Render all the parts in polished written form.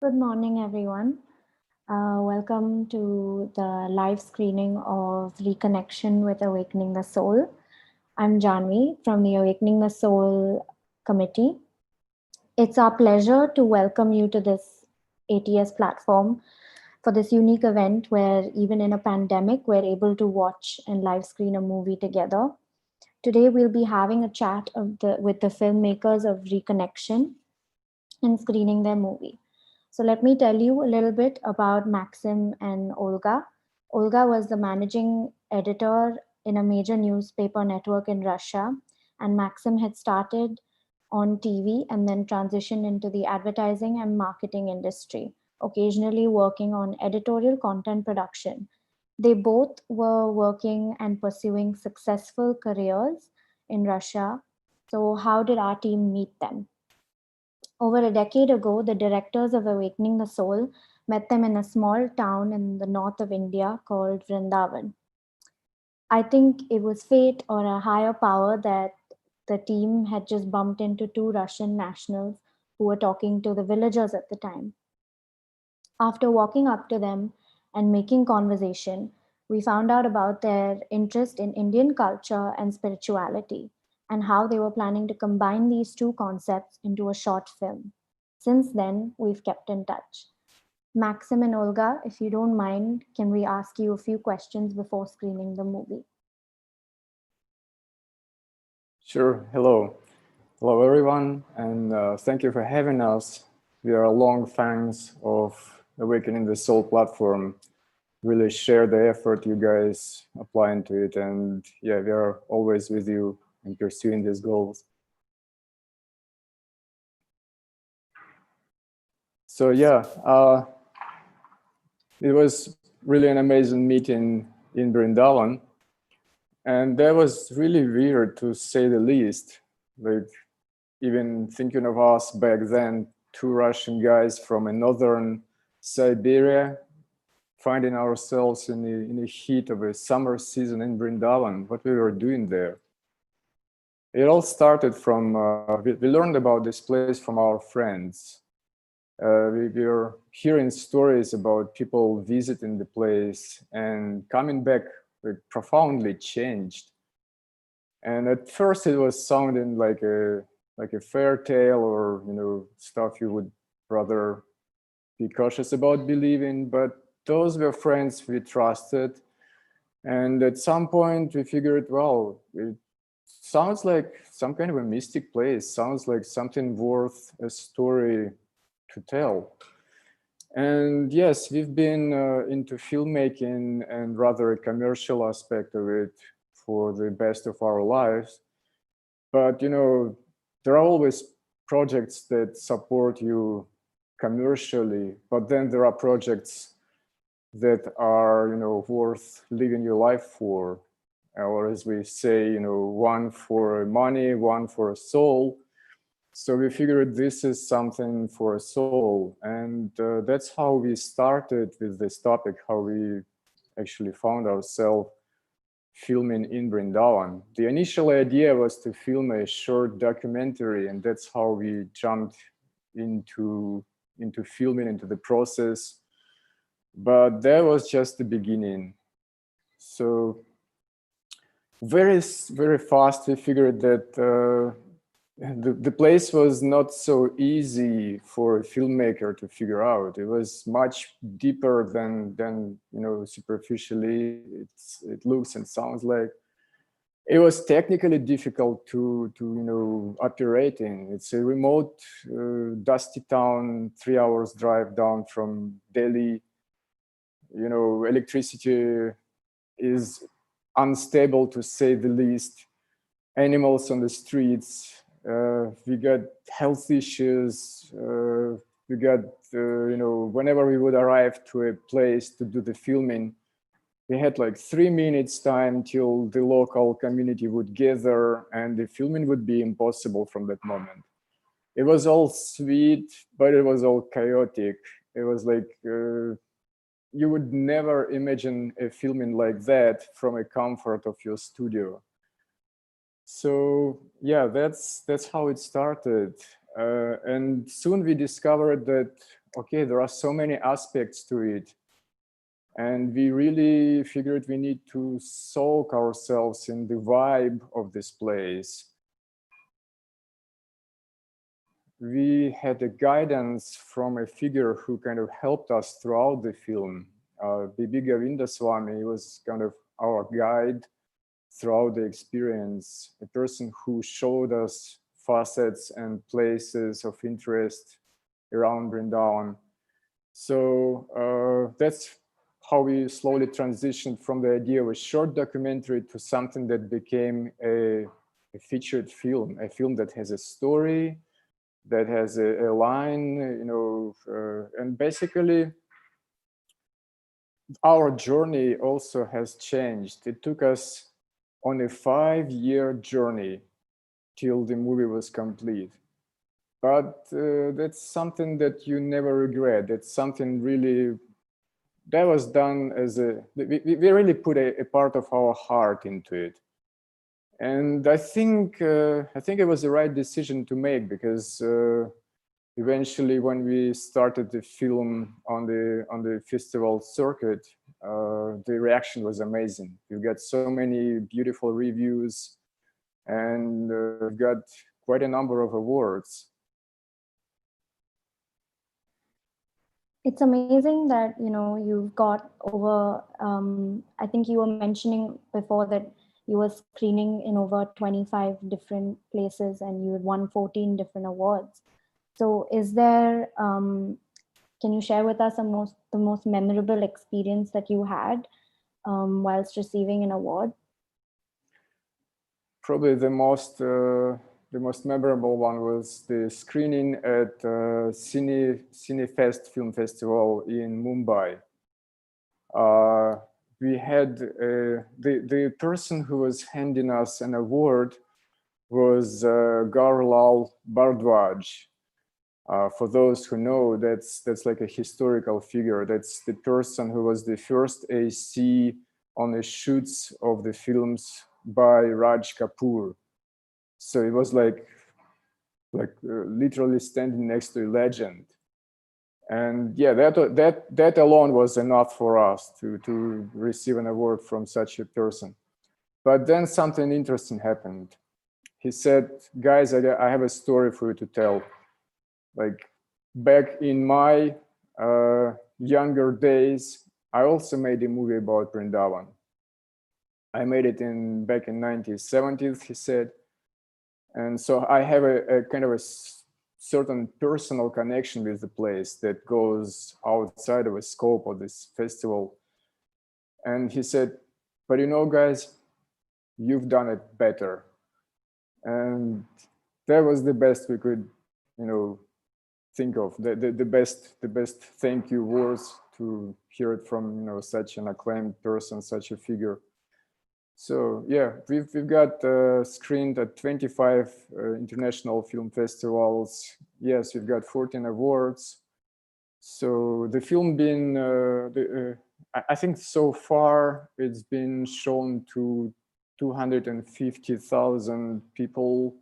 Good morning, everyone. Welcome to the live screening of Reconnection with Awakening the Soul. I'm Janvi from the Awakening the Soul committee. It's our pleasure to welcome you to this ATS platform for this unique event where, even in a pandemic, we're able to watch and live screen a movie together. Today, we'll be having a chat with the filmmakers of Reconnection and screening their movie. So let me tell you a little bit about Maxim and Olga. Olga was the managing editor in a major newspaper network in Russia, and Maxim had started on TV and then transitioned into the advertising and marketing industry, occasionally working on editorial content production. They both were working and pursuing successful careers in Russia. So, how did our team meet them? Over a decade ago, the directors of Awakening the Soul met them in a small town in the north of India called Vrindavan. I think it was fate or a higher power that the team had just bumped into two Russian nationals who were talking to the villagers at the time. After walking up to them and making conversation, we found out about their interest in Indian culture and spirituality and how they were planning to combine these two concepts into a short film. Since then, we've kept in touch. Maxim and Olga, if you don't mind, can we ask you a few questions before screening the movie? Sure. Hello. Hello, everyone, and thank you for having us. We are long fans of Awakening the Soul platform. Really share the effort you guys apply into it, and yeah, we are always with you in pursuing these goals. So yeah, it was really an amazing meeting in Brindavan, and that was really weird to say the least. Like, even thinking of us back then, two Russian guys from a northern Siberia, finding ourselves in the heat of a summer season in Brindavan, what we were doing there. It all started from, we learned about this place from our friends. We were hearing stories about people visiting the place and coming back profoundly changed. And at first it was sounding like a fairy tale, or stuff you would rather be cautious about believing, but those were friends we trusted. And at some point we figured, well, it sounds like some kind of a mystic place, sounds like something worth a story to tell. And yes, we've been into filmmaking and rather a commercial aspect of it for the best of our lives. But there are always projects that support you commercially, but then there are projects that are worth living your life for, or as we say, one for money, one for a soul. So we figured this is something for a soul, and that's how we started with this topic, how we actually found ourselves filming in Brindavan. The initial idea was to film a short documentary, and that's how we jumped into filming, into the process. But that was just the beginning. So very fast we figured that the place was not so easy for a filmmaker to figure out. It was much deeper than superficially it looks and sounds like. It was technically difficult to operate in. It's a remote, dusty town, 3 hours drive down from Delhi. Electricity is unstable, to say the least. Animals on the streets. We got health issues. We got, whenever we would arrive to a place to do the filming, we had like 3 minutes time till the local community would gather, and the filming would be impossible from that moment. It was all sweet, but it was all chaotic. It was like, you would never imagine a filming like that from a comfort of your studio. So yeah, that's how it started. And soon we discovered that okay, there are so many aspects to it. And we really figured we need to soak ourselves in the vibe of this place. We had a guidance from a figure who kind of helped us throughout the film. Bibi Govindaswamy was kind of our guide throughout the experience, a person who showed us facets and places of interest around Vrindavan. So that's how we slowly transitioned from the idea of a short documentary to something that became a featured film, a film that has a story, that has a line, and basically our journey also has changed. It took us on a 5-year journey till the movie was complete. But that's something that you never regret. It's something really that was done as we really put a part of our heart into it. And I think it was the right decision to make, because eventually when we started the film on the festival circuit, the reaction was amazing. We got so many beautiful reviews, and got quite a number of awards. It's amazing that you've got over. I think you were mentioning before that you were screening in over 25 different places, and you had won 14 different awards. So, is there? Can you share with us the most memorable experience that you had whilst receiving an award? Probably the most memorable one was the screening at Cinefest Film Festival in Mumbai. We had the person who was handing us an award was Gaurlal Bardwaj. For those who know, that's like a historical figure. That's the person who was the first AC on the shoots of the films by Raj Kapoor. So it was like literally standing next to a legend. And yeah, that alone was enough for us to receive an award from such a person. But then something interesting happened. He said, "Guys, I have a story for you to tell. Like back in my younger days, I also made a movie about Vrindavan. I made it back in 1970s," he said. And so I have a kind of a certain personal connection with the place that goes outside of the scope of this festival. And he said, "But guys, you've done it better." And that was the best we could, think of, the best thank you words to hear it from, such an acclaimed person, such a figure. So yeah, we've got screened at 25 international film festivals. Yes, we've got 14 awards. So the film been, I think so far it's been shown to 250,000 people.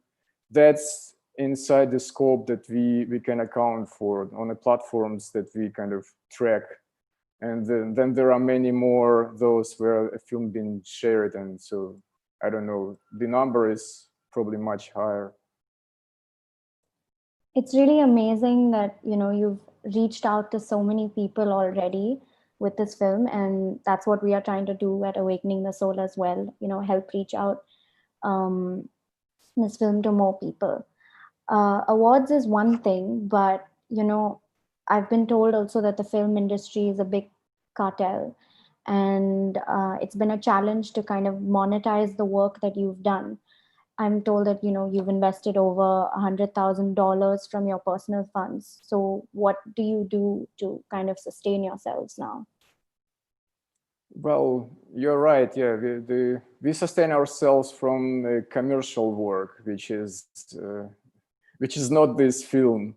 That's inside the scope that we can account for on the platforms that we kind of track. And then there are many more those where a film been shared, and so I don't know, the number is probably much higher. It's really amazing that you've reached out to so many people already with this film, and that's what we are trying to do at Awakening the Soul as well. Help reach out um, this film to more people. Awards is one thing, but I've been told also that the film industry is a big cartel, and it's been a challenge to kind of monetize the work that you've done. I'm told that you've invested over $100,000 from your personal funds. So what do you do to kind of sustain yourselves now? Well, you're right. Yeah, we sustain ourselves from commercial work, which is not this film.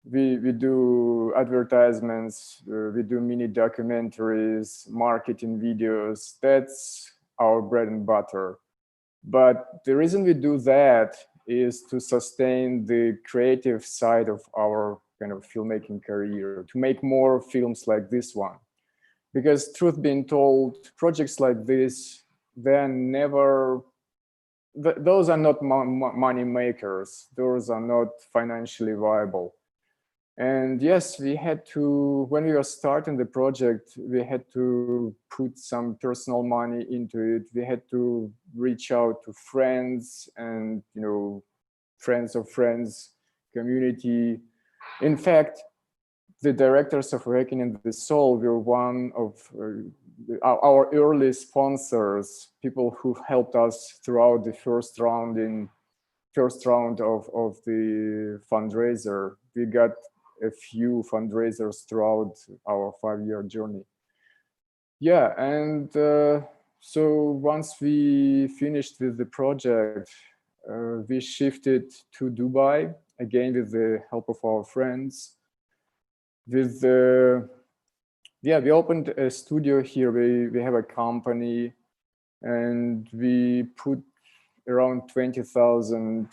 We do advertisements, we do mini documentaries, marketing videos. That's our bread and butter. But the reason we do that is to sustain the creative side of our kind of filmmaking career, to make more films like this one. Because truth being told, projects like this, they're never, those are not money makers. Those are not financially viable. And yes, we had to, when we were starting the project, we had to put some personal money into it. We had to reach out to friends and, you know, friends of friends, community. In fact, the directors of Reconnection the Soul were one of our early sponsors, people who helped us throughout the first round of the fundraiser. We got a few fundraisers throughout our 5-year journey. Yeah, and so once we finished with the project, we shifted to Dubai, again with the help of our friends. With yeah, we opened a studio here. We have a company, and we put around 20,000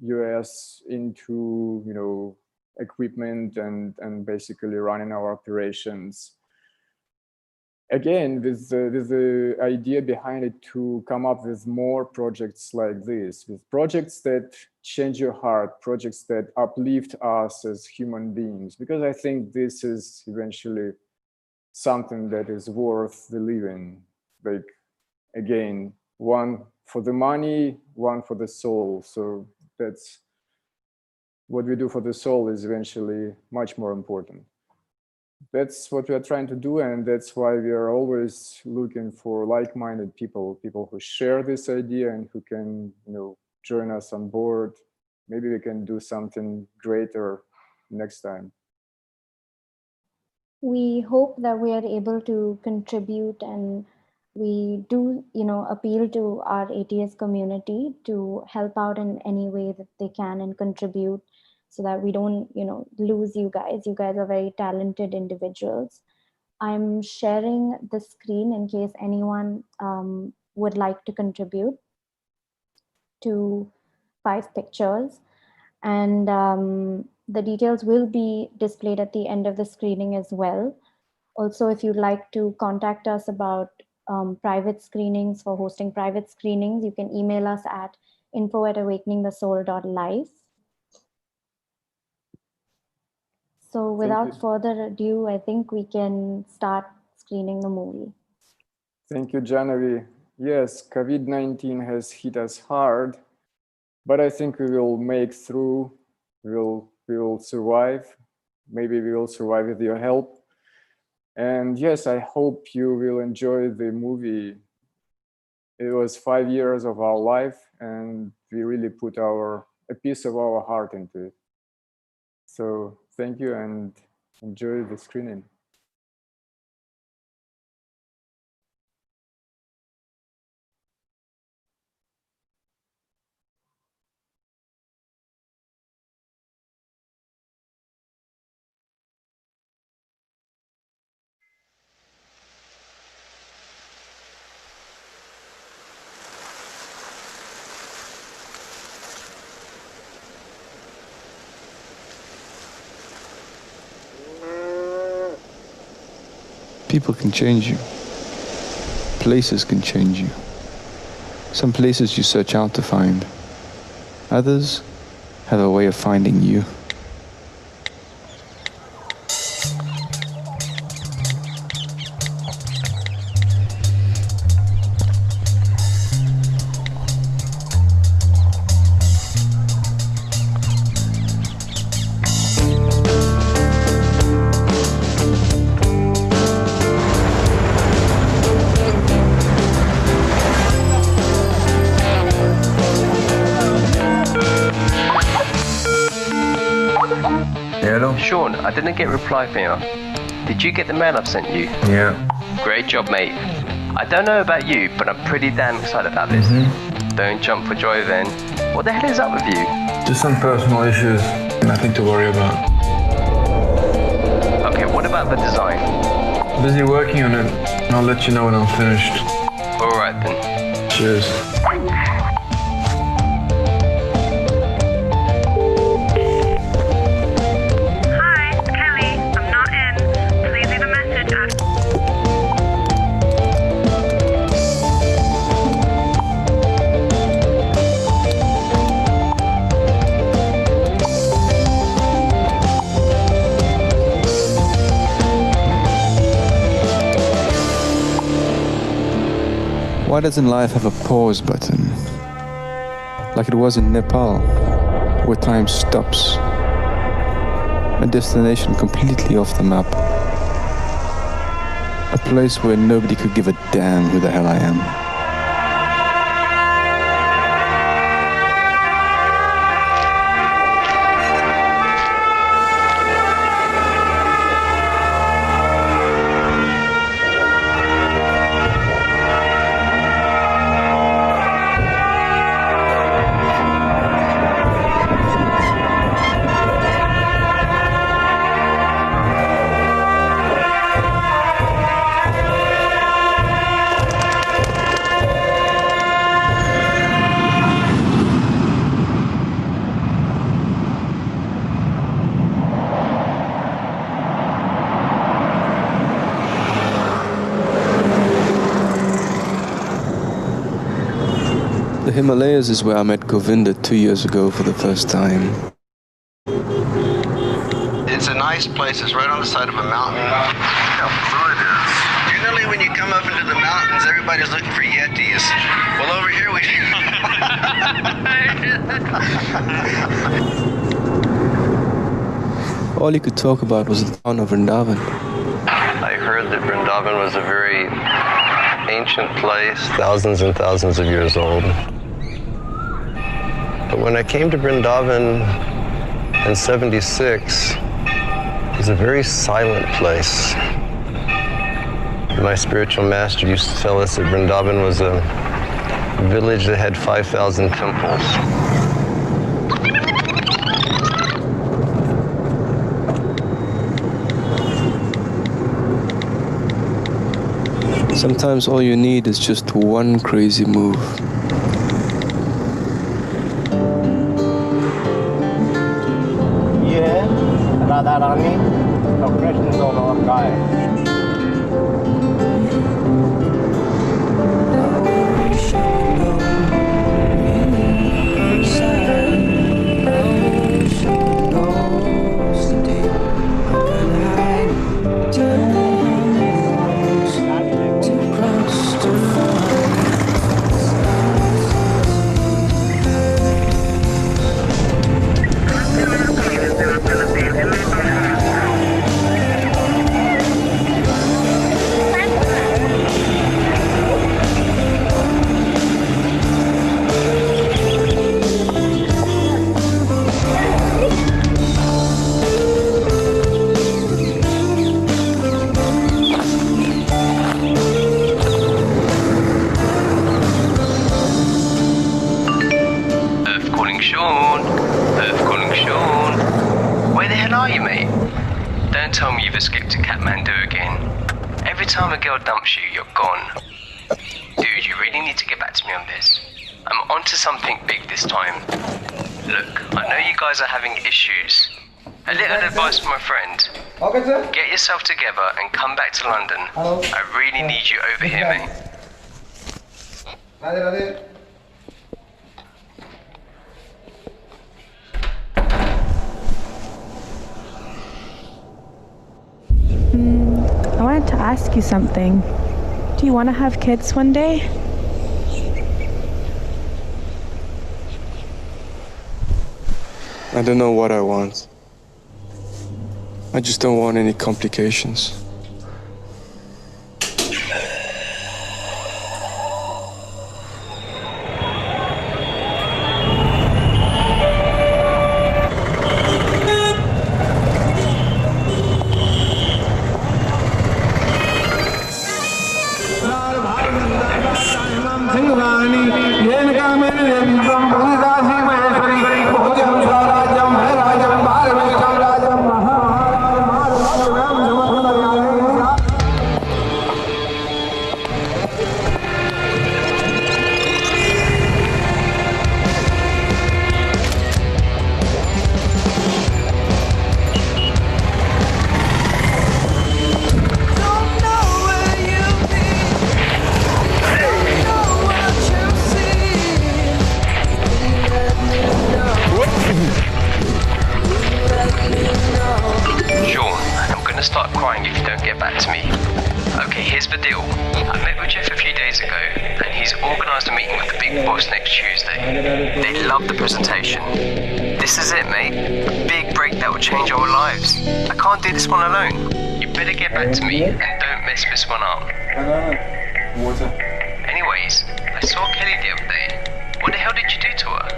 US into, you know, equipment and basically running our operations. Again, with the idea behind it to come up with more projects like this, with projects that change your heart, projects that uplift us as human beings, because I think this is eventually something that is worth the living. Like, again, one for the money, one for the soul. So that's what we do for the soul is eventually much more important. That's what we are trying to do, and that's why we are always looking for like-minded people, people who share this idea and who can, you know, join us on board. Maybe we can do something greater next time. We hope that we are able to contribute, and we do, you know, appeal to our ATS community to help out in any way that they can and contribute, so that we don't, you know, lose you guys. You guys are very talented individuals. I'm sharing the screen in case anyone would like to contribute to 5 pictures. And the details will be displayed at the end of the screening as well. Also, if you'd like to contact us about private screenings, for hosting private screenings, you can email us at info@awakeningthesoul.life. So without further ado, I think we can start screening the movie. Thank you, Janavi. Yes, COVID-19 has hit us hard, but I think we will make through. We will survive. Maybe we will survive with your help. And yes, I hope you will enjoy the movie. It was 5 years of our life, and we really put a piece of our heart into it. So thank you, and enjoy the screening. People can change you. Places can change you. Some places you search out to find. Others have a way of finding you. Hello? Sean, I didn't get a reply from you. Did you get the mail I've sent you? Yeah. Great job, mate. I don't know about you, but I'm pretty damn excited about this. Don't jump for joy then. What the hell is up with you? Just some personal issues. Nothing to worry about. Okay, what about the design? Busy working on it. I'll let you know when I'm finished. Alright then. Cheers. Why doesn't life have a pause button? Like it was in Nepal, where time stops. A destination completely off the map. A place where nobody could give a damn who the hell I am. The Himalayas is where I met Govinda 2 years ago for the first time. It's a nice place. It's right on the side of a mountain. How blue it is. Generally, when you come up into the mountains, everybody's looking for Yetis. Well, over here we... All he could talk about was the town of Vrindavan. I heard that Vrindavan was a very ancient place, thousands and thousands of years old. But when I came to Vrindavan in '76, it was a very silent place. My spiritual master used to tell us that Vrindavan was a village that had 5,000 temples. Sometimes all you need is just one crazy move. ये है राधा रानी और कृष्ण दोनों गाय Don't tell me you've escaped to Kathmandu again. Every time a girl dumps you, you're gone. Dude, you really need to get back to me on this. I'm onto something big this time. Look, I know you guys are having issues. A little advice from a friend. Okay, sir. Get yourself together and come back to London. Hello. I really need you over here, mate. Radhe, Radhe. I wanted to ask you something. Do you want to have kids one day? I don't know what I want. I just don't want any complications. I met with Jeff a few days ago, and he's organised a meeting with the big boss next Tuesday. They love the presentation. This is it, mate. A big break that will change our lives. I can't do this one alone. You better get back to me and don't mess this one up. Water. Anyways, I saw Kelly the other day. What the hell did you do to her?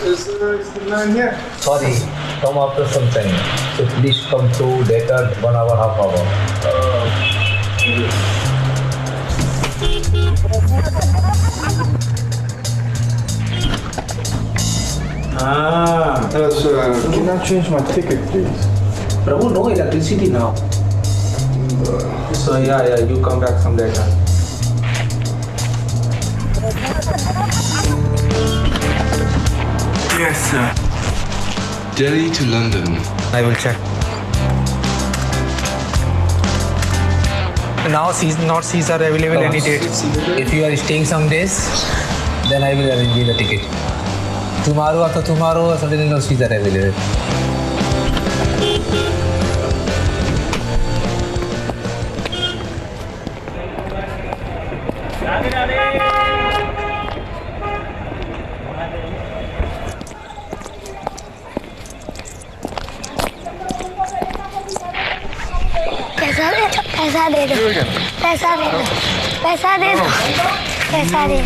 Is the man here? Sorry, come after some time. So please come to later, 1 hour, half hour. Can I change my ticket, please? Prabhu, no electricity now. So yeah, you come back some later. Yes, sir. Delhi to London. I will check. Now seats are available any date. If you are staying some days, then I will arrange you the ticket. Tomorrow, after tomorrow, suddenly no seats are available. पैसा दे दो पैसा दे दो पैसा दे दो पैसा दे दो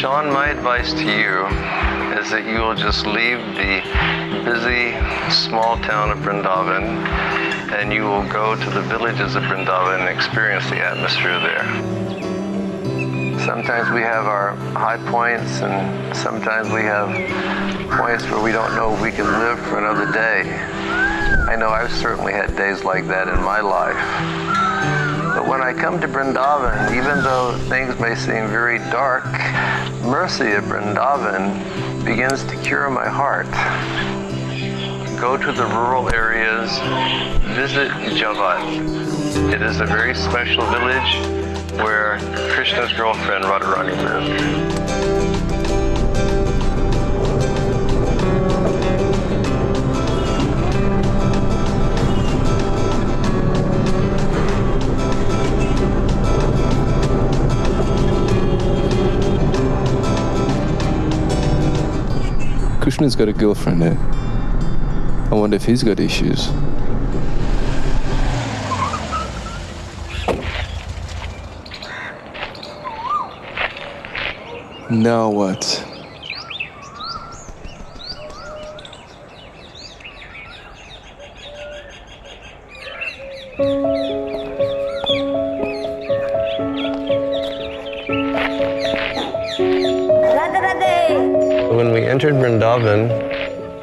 Sean, my advice to you is that you will just leave the busy small town of Vrindavan and you will go to the villages of Vrindavan and experience the atmosphere there. Sometimes we have our high points and sometimes we have points where we don't know if we can live for another day. I know I've certainly had days like that in my life. But when I come to Vrindavan, even though things may seem very dark, mercy at Vrindavan begins to cure my heart. Go to the rural areas, visit Javat. It is a very special village where Krishna's girlfriend Radharani lived. Krishna's got a girlfriend there. I wonder if he's got issues. Now what? When we entered Vrindavan,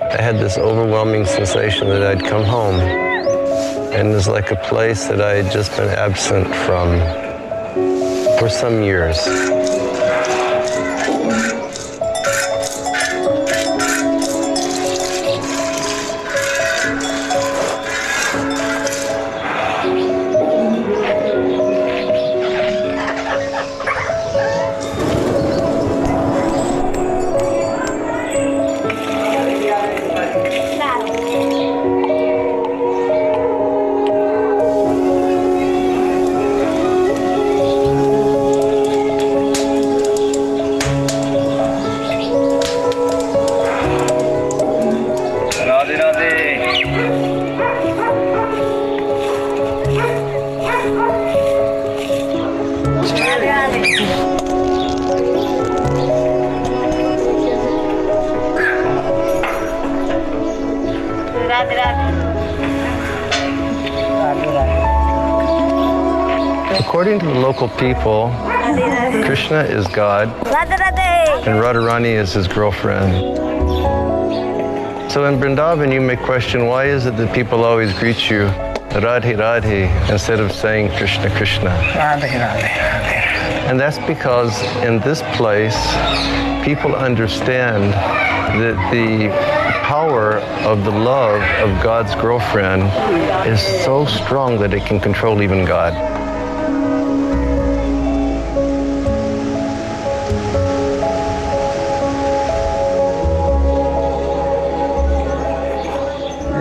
I had this overwhelming sensation that I'd come home. And it was like a place that I had just been absent from for some years. According to the local people, Krishna is God and Radharani is his girlfriend. So in Vrindavan, you may question, why is it that people always greet you Radhe Radhe instead of saying Krishna Krishna? Radhe Radhe Radhe. And that's because in this place, people understand that the power of the love of God's girlfriend is so strong that it can control even God.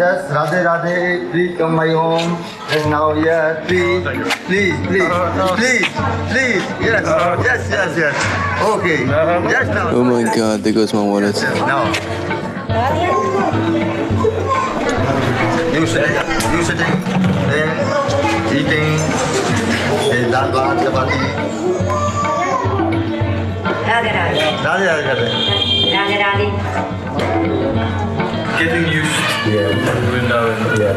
Yes, Radhe Radhe, please come my home. And now, yeah, please, please, please, please, please. Yes, yes, yes, yes. Okay. Yes, now. Oh my God, there goes my wallet. Now. You sitting there, eating dal bhat chapati. Radhe Radhe. Radhe Radhe. Radhe Radhe. Getting used to Vrindavan. Yeah.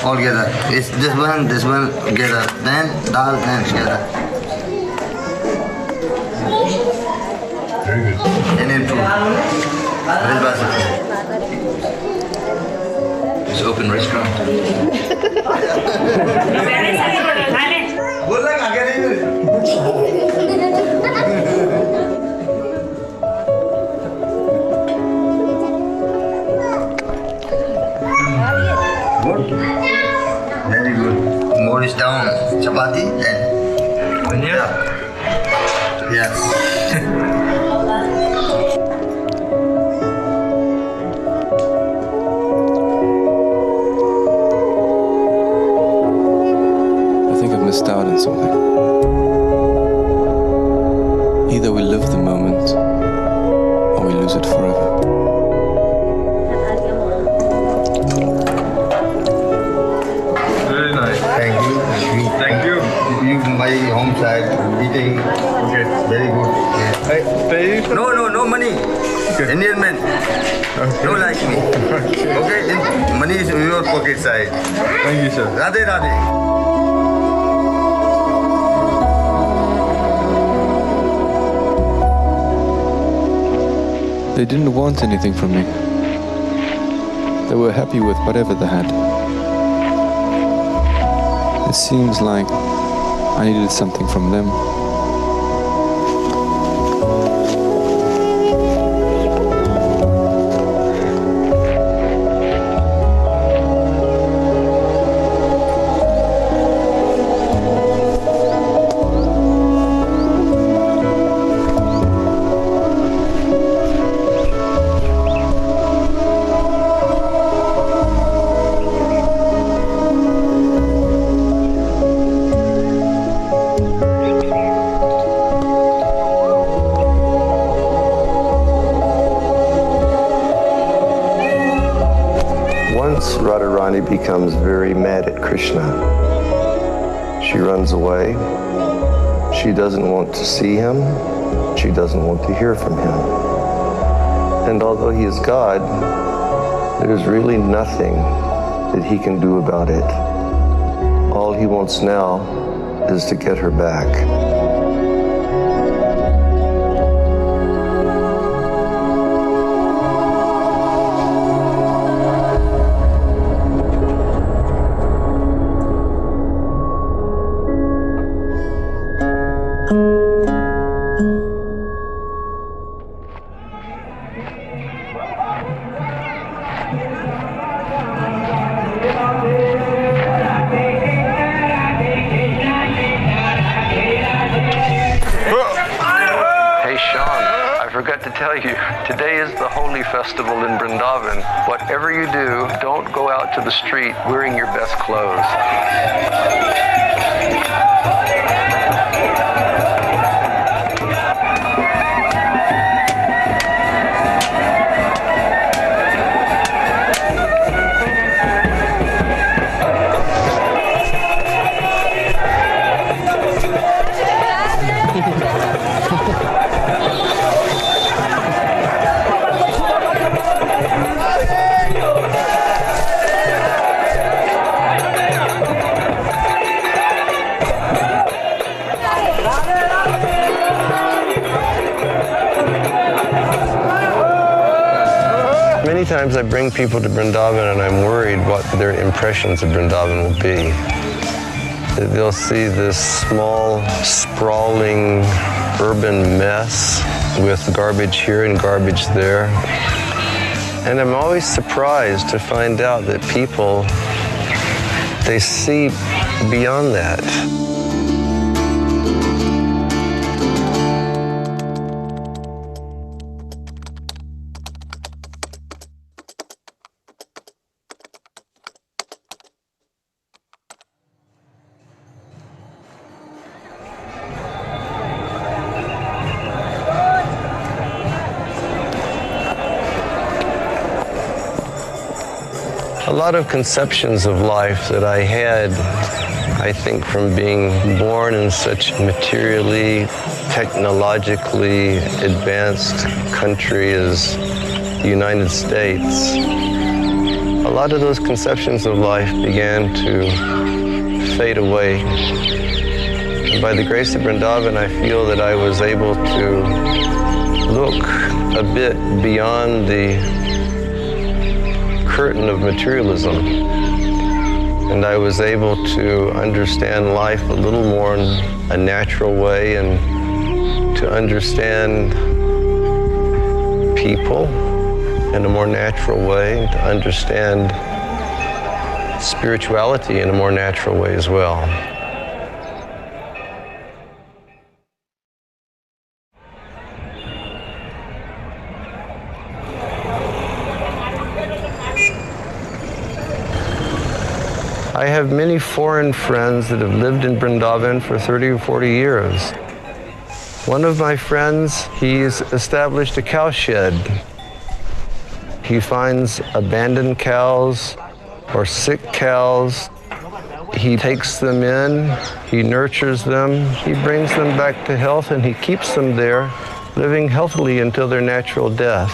All together. It's this one together. Then dal, then together. Very good. Indian food. Very basic. It's open restaurant. Very good. More is down. Chapati and Yeah. yes. I think I've missed out on something. Either we live the moment or we lose it forever. Very nice. Thank you. Thank you. You my home side eating. Okay. Very good. Yeah. Hey, pay for No money. Okay. Indian man. No like me. Okay. Money is in your pocket side. Thank you, sir. Radhe Radhe. They didn't want anything from me. They were happy with whatever they had. It seems like I needed something from them. Once Radharani becomes very mad at Krishna, she runs away. She doesn't want to see him. She doesn't want to hear from him. And although he is God, there's really nothing that he can do about it. All he wants now is to get her back. To tell you, today is the Holy Festival in Vrindavan. Whatever you do, don't go out to the street wearing your best clothes. Many times I bring people to Vrindavan and I'm worried what their impressions of Vrindavan will be. They'll see this small, sprawling, urban mess with garbage here and garbage there. And I'm always surprised to find out that people, they see beyond that. A lot of conceptions of life that I had, I think, from being born in such materially, technologically advanced country as the United States, a lot of those conceptions of life began to fade away. And by the grace of Vrindavan, I feel that I was able to look a bit beyond the curtain of materialism, and I was able to understand life a little more in a natural way and to understand people in a more natural way, and to understand spirituality in a more natural way as well. I have many foreign friends that have lived in Vrindavan for 30 or 40 years. One of my friends, he's established a cow shed. He finds abandoned cows or sick cows. He takes them in, he nurtures them, he brings them back to health, and he keeps them there, living healthily until their natural death.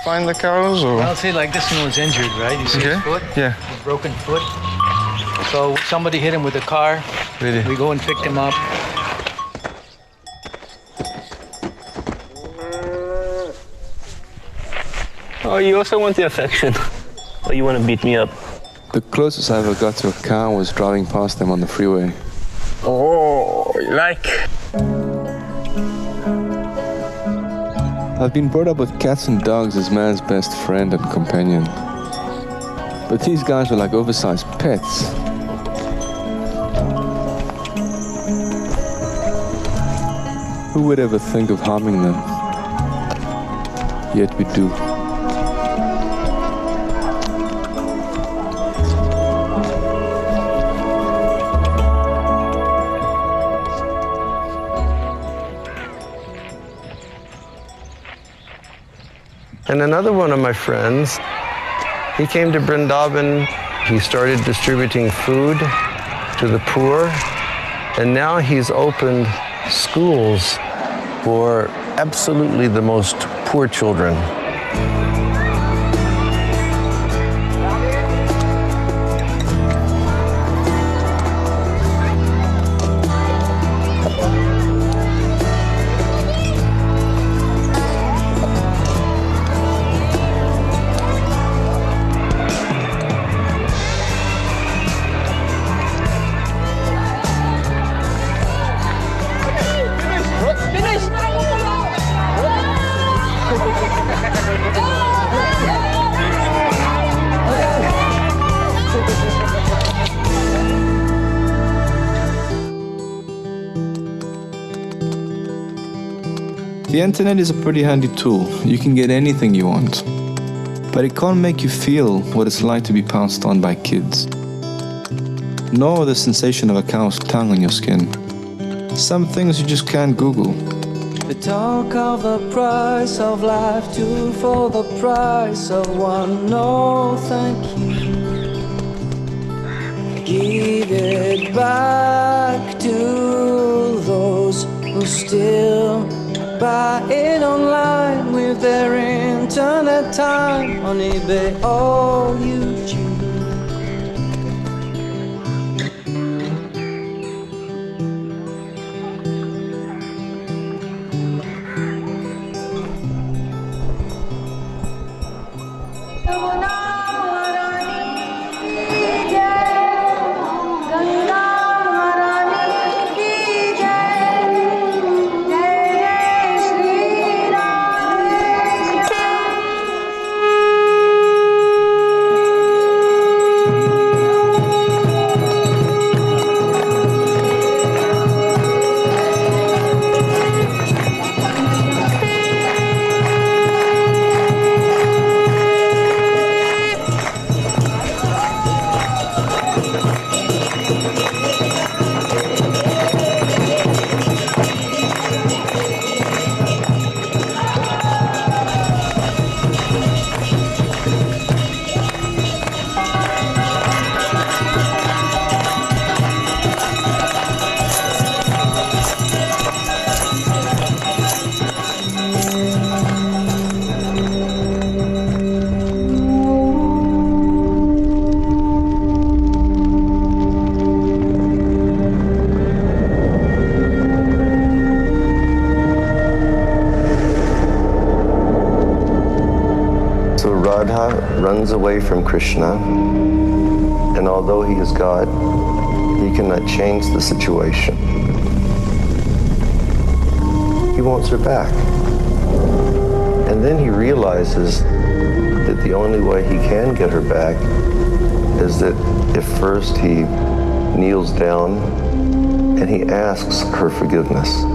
Find the cows, or? Well, see, like this one was injured, right? You see his foot? Yeah. A broken foot. So somebody hit him with a car. Really? We go and picked him up. Oh, you also want the affection? Or you want to beat me up? The closest I ever got to a cow was driving past them on the freeway. Oh, you like? I've been brought up with cats and dogs as man's best friend and companion. But these guys were like oversized pets. Who would ever think of harming them? Yet we do. And another one of my friends, he came to Vrindavan. He started distributing food to the poor. And now he's opened schools for absolutely the most poor children. The internet is a pretty handy tool. You can get anything you want. But it can't make you feel what it's like to be pounced on by kids. Nor the sensation of a cow's tongue on your skin. Some things you just can't Google. They talk of the price of life, two for the price of one. No, thank you. Give it back to those who still buy it online with their internet time on eBay or YouTube. Runs away from Krishna, and although he is God, he cannot change the situation. He wants her back. And then he realizes that the only way he can get her back is that if first he kneels down and he asks her forgiveness.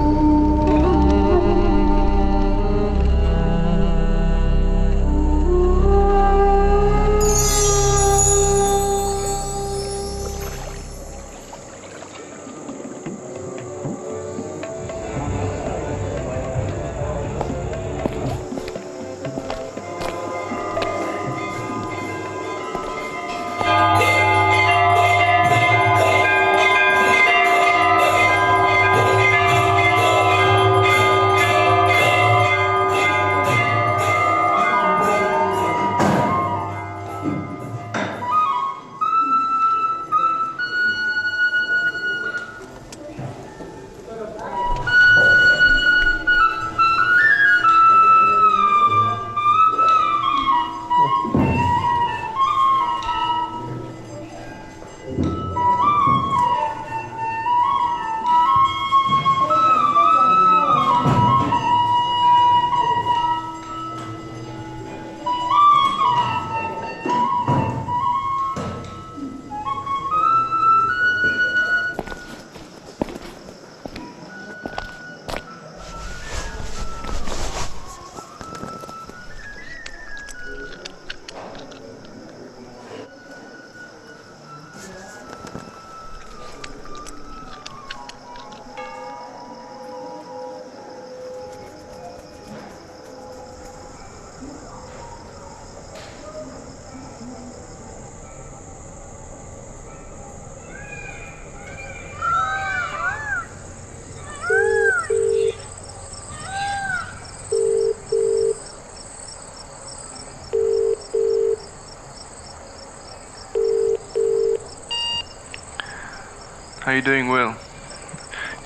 How you doing, Will?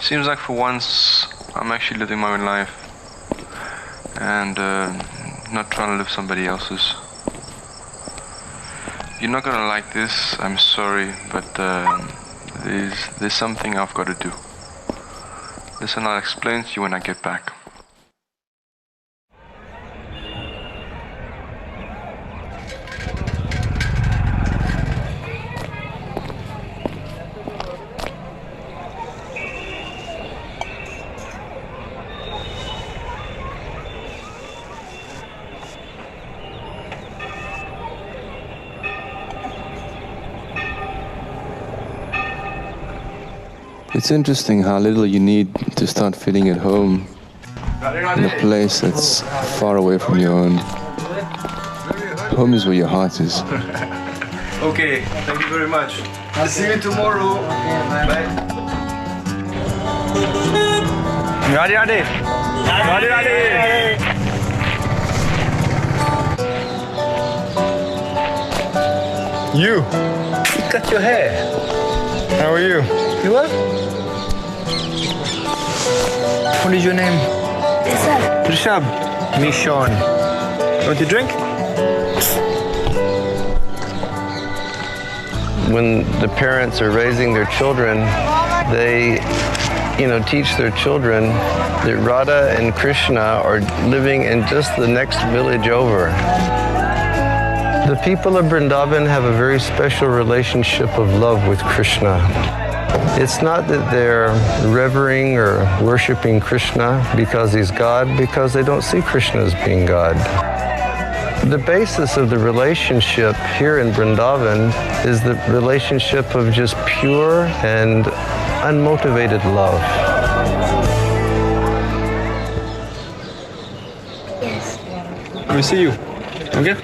Seems like for once I'm actually living my own life and not trying to live somebody else's. You're not gonna like this, I'm sorry, but there's something I've got to do. Listen, I'll explain to you when I get back. It's interesting how little you need to start feeling at home in a place that's far away from your own. Home is where your heart is. Okay, thank you very much. I'll see you tomorrow. Bye. Ready, ready. Ready, ready. You cut your hair. How are you? You what? What is your name? Rishab. Me, Sean. Want to drink? When the parents are raising their children, they, teach their children that Radha and Krishna are living in just the next village over. The people of Vrindavan have a very special relationship of love with Krishna. It's not that they're revering or worshiping Krishna because he's God, because they don't see Krishna as being God. The basis of the relationship here in Vrindavan is the relationship of just pure and unmotivated love. Yes. Let me see you. Okay?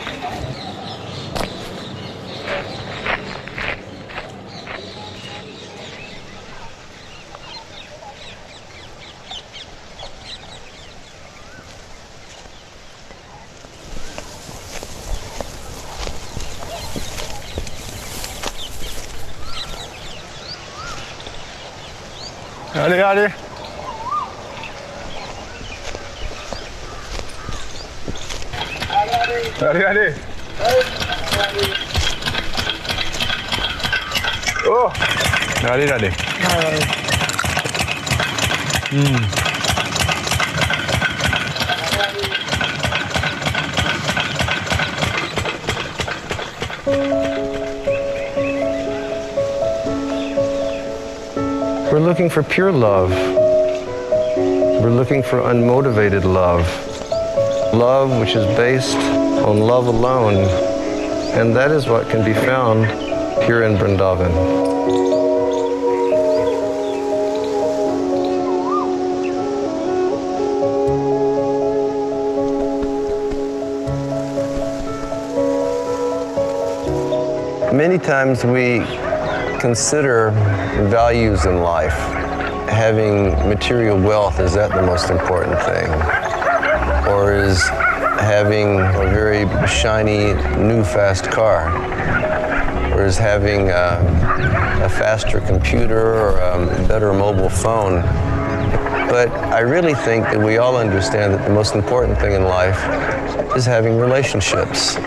Ready, ready. Ready, ready. Oh, ready, ready. We're looking for pure love. We're looking for unmotivated love. Love which is based on love alone. And that is what can be found here in Vrindavan. Many times we consider values in life. Having material wealth, is that the most important thing? Or is having a very shiny, new, fast car? Or is having a faster computer or a better mobile phone? But I really think that we all understand that the most important thing in life is having relationships.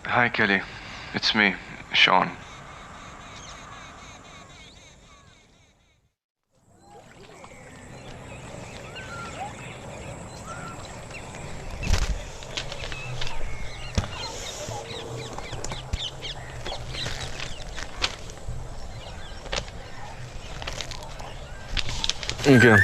Hi, Kelly. It's me, Sean. Okay.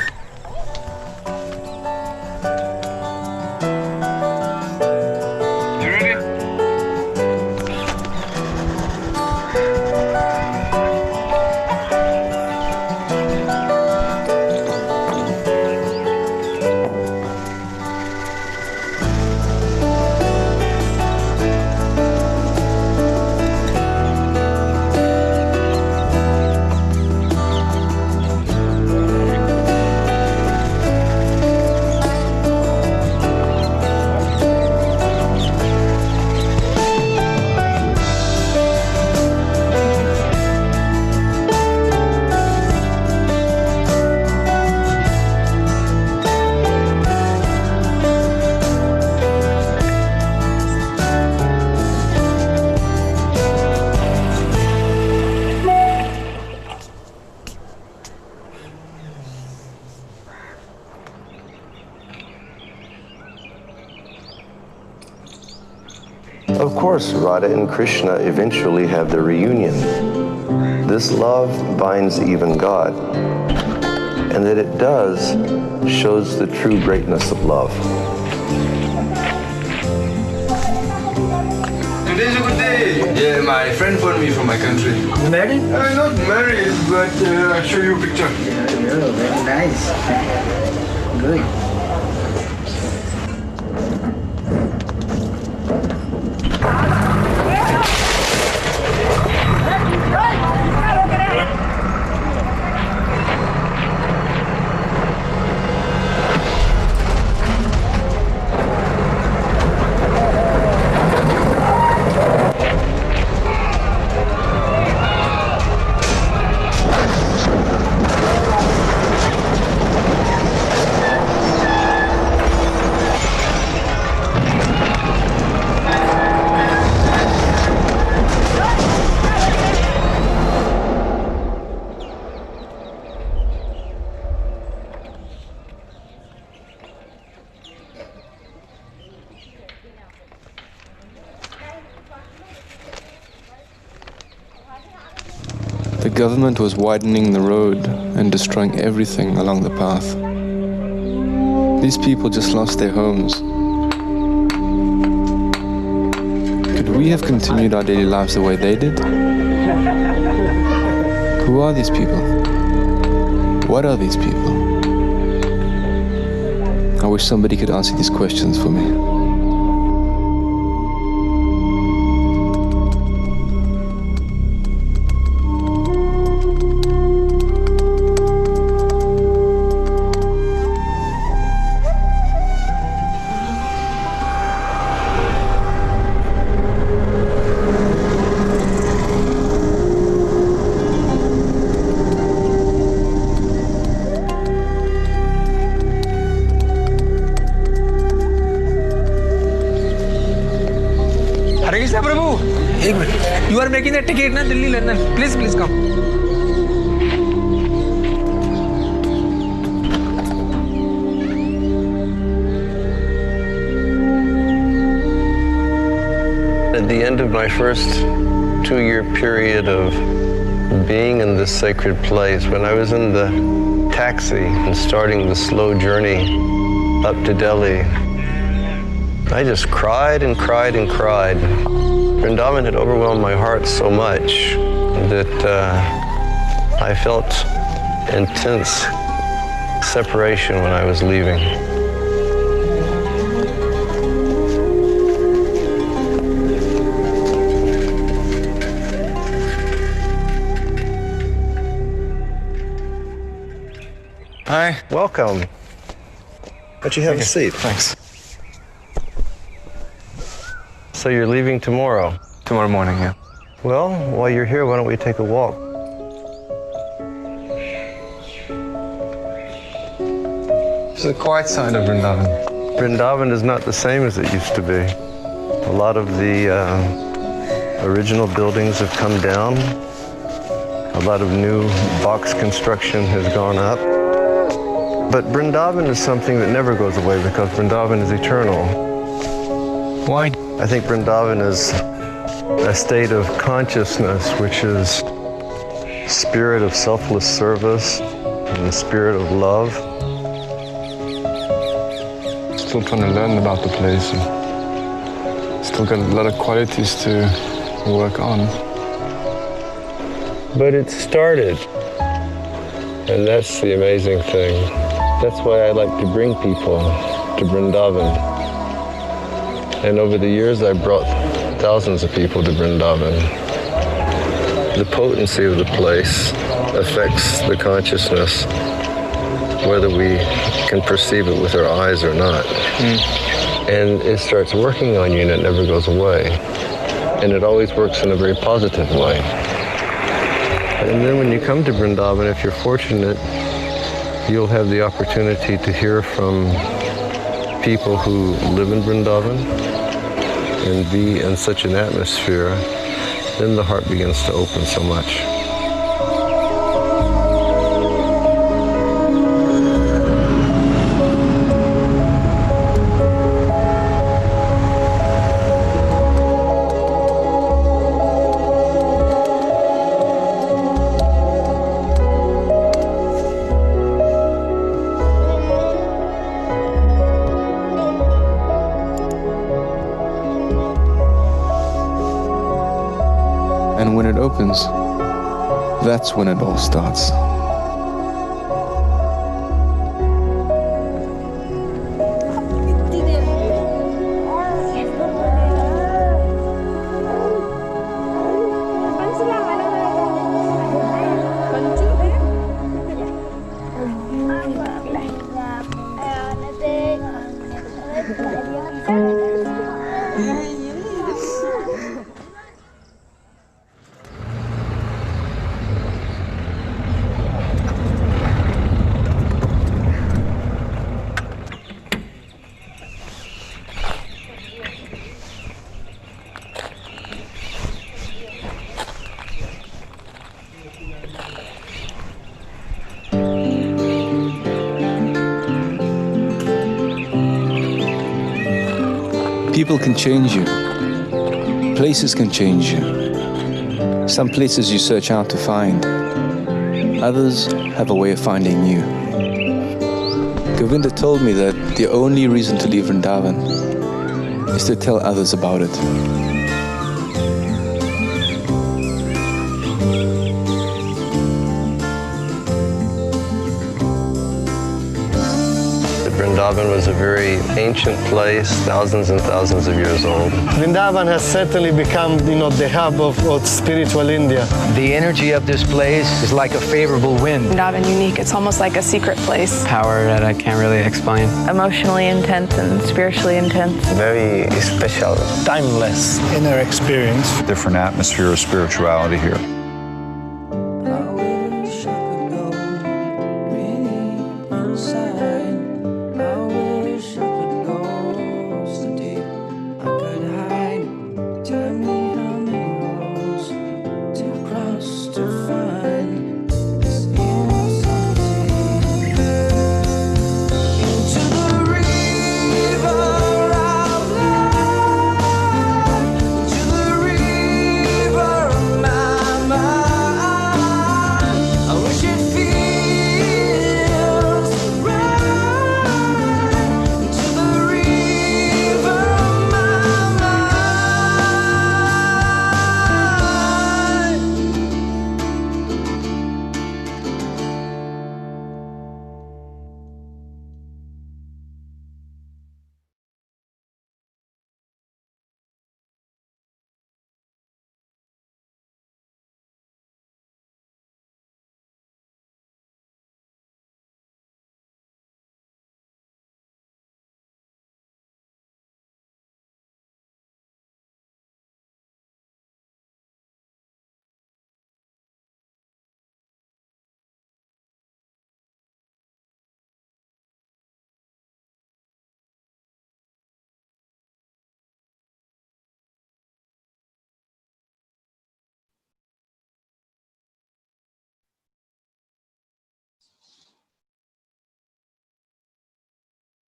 course, Radha and Krishna eventually have their reunion. This love binds even God, and that it does shows the true greatness of love. Today's a good day. Yeah, my friend phoned me from my country. You married? Not married, but I'll show you a picture. Yeah, very nice. Good. The government was widening the road and destroying everything along the path. These people just lost their homes. Could we have continued our daily lives the way they did? Who are these people? What are these people? I wish somebody could answer these questions for me. You are making the ticket na Delhi, London. Please come. At the end of my first 2-year period of being in this sacred place, when I was in the taxi and starting the slow journey up to Delhi, I just cried and cried and cried. Vrindavan had overwhelmed my heart so much that I felt intense separation when I was leaving. Hi. Welcome. Why don't you have a seat? Thanks. So you're leaving tomorrow? Tomorrow morning, yeah. Well, while you're here, why don't we take a walk? It's a quiet side of Vrindavan. Vrindavan is not the same as it used to be. A lot of the original buildings have come down. A lot of new box construction has gone up. But Vrindavan is something that never goes away because Vrindavan is eternal. Why? I think Vrindavan is a state of consciousness, which is spirit of selfless service and the spirit of love. Still trying to learn about the place. And still got a lot of qualities to work on. But it started, and that's the amazing thing. That's why I like to bring people to Vrindavan. And over the years, I brought thousands of people to Vrindavan. The potency of the place affects the consciousness, whether we can perceive it with our eyes or not. And it starts working on you and it never goes away. And it always works in a very positive way. And then when you come to Vrindavan, if you're fortunate, you'll have the opportunity to hear from people who live in Vrindavan and be in such an atmosphere, then the heart begins to open so much. And when it opens, that's when it all starts. People can change you. Places can change you. Some places you search out to find. Others have a way of finding you. Govinda told me that the only reason to leave Vrindavan is to tell others about it. Vrindavan was a very ancient place, thousands and thousands of years old. Vrindavan has certainly become, the hub of spiritual India. The energy of this place is like a favorable wind. Vrindavan unique. It's almost like a secret place. Power that I can't really explain. Emotionally intense and spiritually intense. Very special. Timeless. Inner experience. Different atmosphere of spirituality here.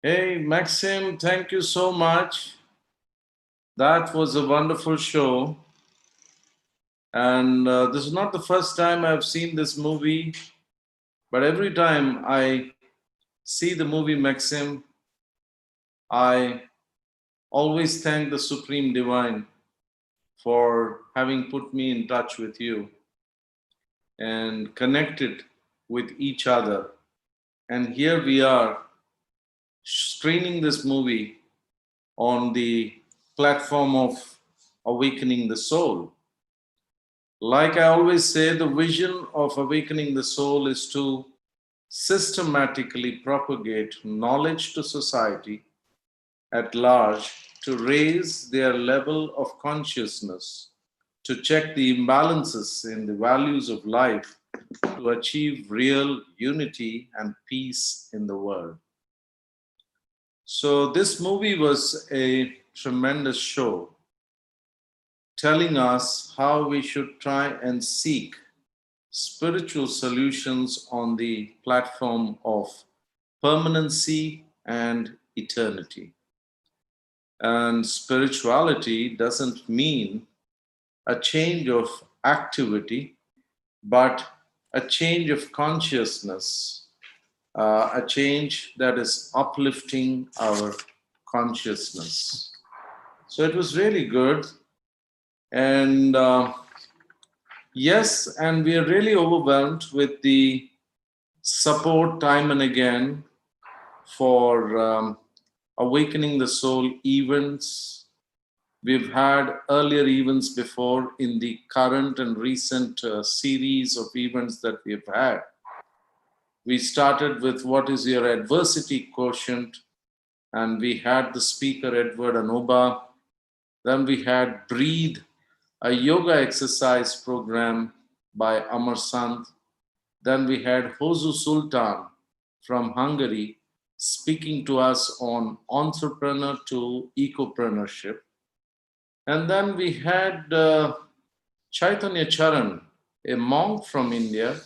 Hey, Maxim, thank you so much. That was a wonderful show. And this is not the first time I've seen this movie, but every time I see the movie Maxim, I always thank the Supreme Divine for having put me in touch with you and connected with each other. And here we are screening this movie on the platform of Awakening the Soul. Like I always say, the vision of Awakening the Soul is to systematically propagate knowledge to society at large, to raise their level of consciousness, to check the imbalances in the values of life, to achieve real unity and peace in the world. So this movie was a tremendous show, telling us how we should try and seek spiritual solutions on the platform of permanency and eternity. And spirituality doesn't mean a change of activity, but a change of consciousness, a change that is uplifting our consciousness. So it was really good. And Yes, and we are really overwhelmed with the support time and again for Awakening the Soul events. We've had earlier events before in the current and recent series of events that we've had. We started with what is your adversity quotient, and we had the speaker Edward Anoba. Then we had Breathe, a yoga exercise program by Amar Sant. Then we had Hozu Sultan from Hungary speaking to us on entrepreneur to ecopreneurship. And then we had Chaitanya Charan, a monk from India,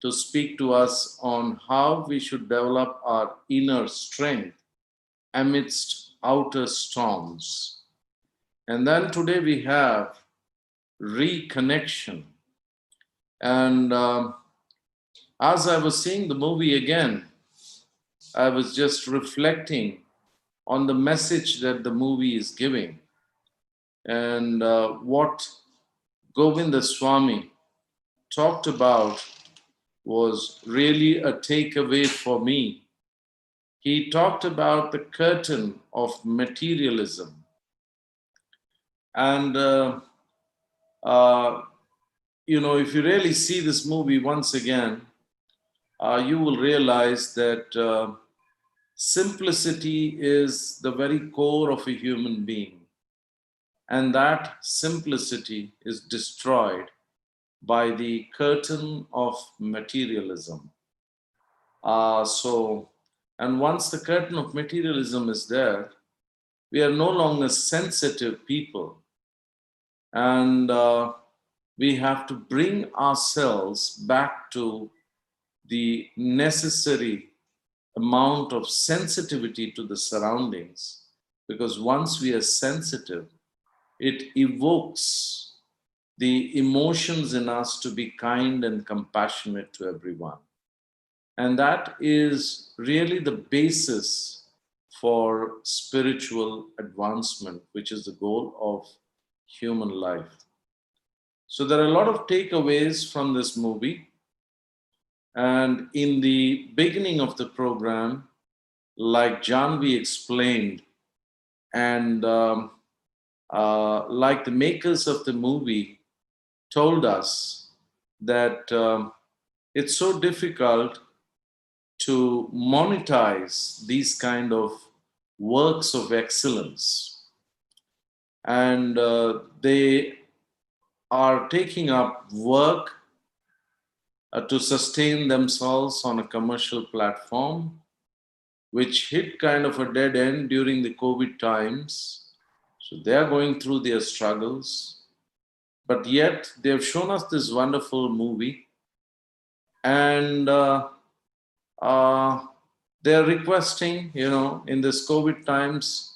to speak to us on how we should develop our inner strength amidst outer storms. And then today we have Reconnection. And as I was seeing the movie again, I was just reflecting on the message that the movie is giving. And what Govinda Swami talked about was really a takeaway for me. He talked about the curtain of materialism. And, if you really see this movie once again, you will realize that simplicity is the very core of a human being. And that simplicity is destroyed by the curtain of materialism. And once the curtain of materialism is there, we are no longer sensitive people. And we have to bring ourselves back to the necessary amount of sensitivity to the surroundings. Because once we are sensitive, it evokes the emotions in us to be kind and compassionate to everyone. And that is really the basis for spiritual advancement, which is the goal of human life. So there are a lot of takeaways from this movie. And in the beginning of the program, like Janvi explained, and like the makers of the movie told us that it's so difficult to monetize these kind of works of excellence. And they are taking up work to sustain themselves on a commercial platform, which hit kind of a dead end during the COVID times. So they are going through their struggles. But yet they've shown us this wonderful movie. And they're requesting, in this COVID times,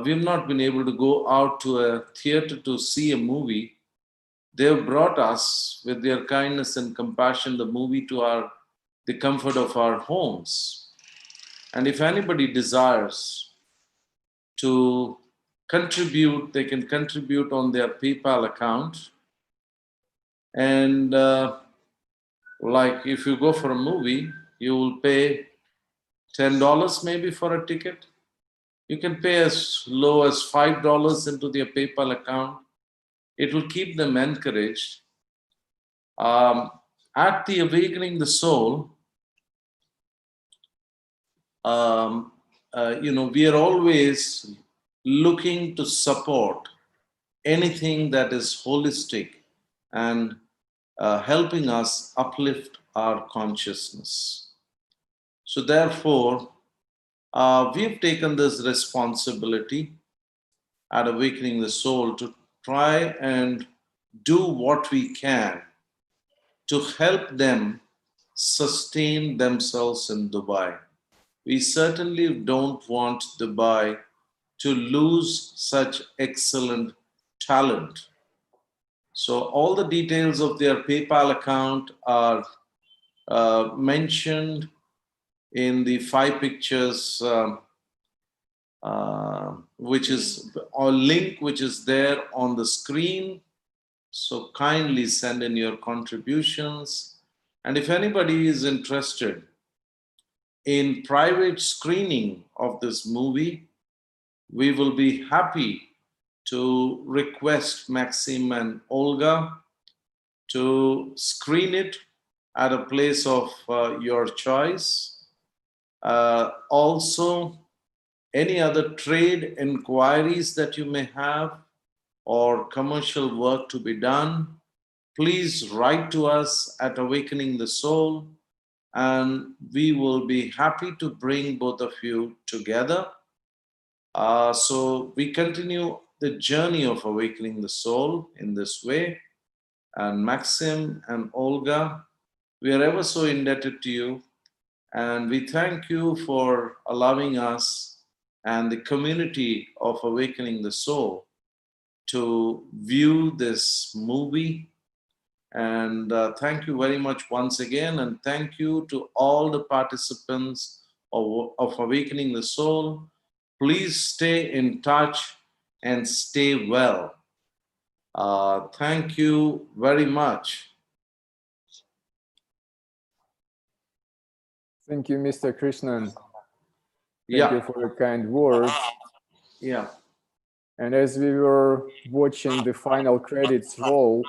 we've not been able to go out to a theater to see a movie. They've brought us with their kindness and compassion the movie to the comfort of our homes. And if anybody desires to contribute, they can contribute on their PayPal account. And like if you go for a movie, you will pay $10 maybe for a ticket. You can pay as low as $5 into their PayPal account. It will keep them encouraged. At the Awakening the Soul, we are always looking to support anything that is holistic and helping us uplift our consciousness. So therefore, we've taken this responsibility at Awakening the Soul to try and do what we can to help them sustain themselves in Dubai. We certainly don't want Dubai to lose such excellent talent. So all the details of their PayPal account are mentioned in the 5 pictures, which is a link which is there on the screen. So kindly send in your contributions. And if anybody is interested in private screening of this movie, we will be happy to request Maxim and Olga to screen it at a place of your choice. Also, any other trade inquiries that you may have or commercial work to be done, please write to us at Awakening the Soul, and we will be happy to bring both of you together. So we continue the journey of awakening the soul in this way. And Maxim and Olga, we are ever so indebted to you. And we thank you for allowing us and the community of Awakening the Soul to view this movie. And thank you very much once again. And thank you to all the participants of Awakening the Soul. Please stay in touch and stay well. Thank you very much. Thank you, Mr. Krishnan. Thank Yeah. you for your kind words. Yeah. And as we were watching the final credits roll,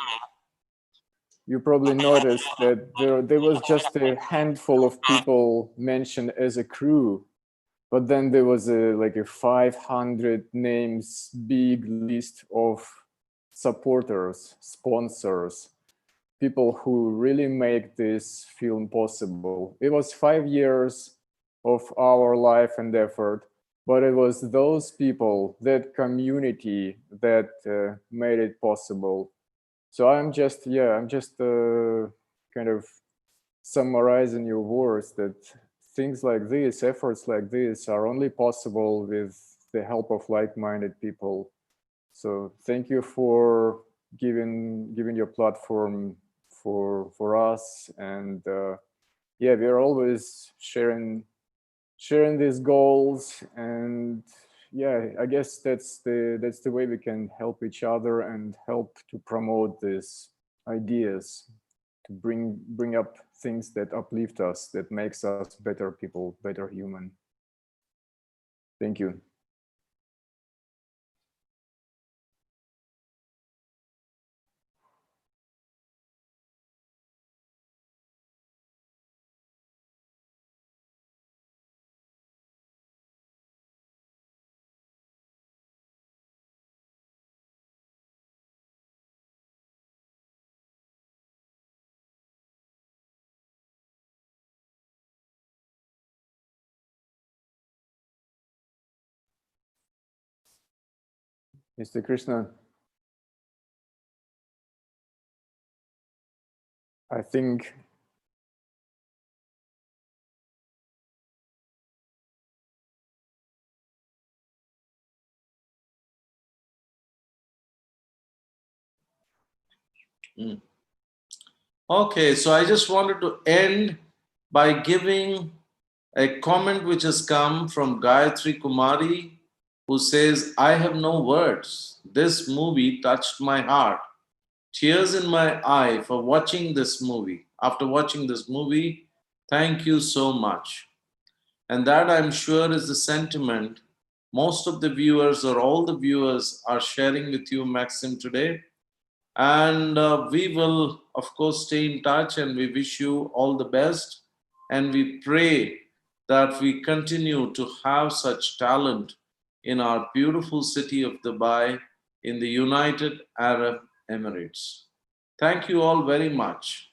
you probably noticed that there was just a handful of people mentioned as a crew, but then there was like a 500 names big list of supporters, sponsors, people who really make this film possible. It was 5 years of our life and effort, but it was those people, that community that made it possible. So I'm just kind of summarizing your words that things like this, efforts like this are only possible with the help of like-minded people. So thank you for giving your platform for us. And yeah, we're always sharing these goals, and yeah, I guess that's the way we can help each other and help to promote these ideas, to bring up things that uplift us, that makes us better people, better human. Thank you. Mr. Krishna, I think Okay, so I just wanted to end by giving a comment which has come from Gayatri Kumari, who says, I have no words. This movie touched my heart. Tears in my eye for watching this movie. After watching this movie, thank you so much. And that, I'm sure, is the sentiment most of the viewers or all the viewers are sharing with you, Maxim, today. And we will, of course, stay in touch, and we wish you all the best. And we pray that we continue to have such talent in our beautiful city of Dubai, in the United Arab Emirates. Thank you all very much.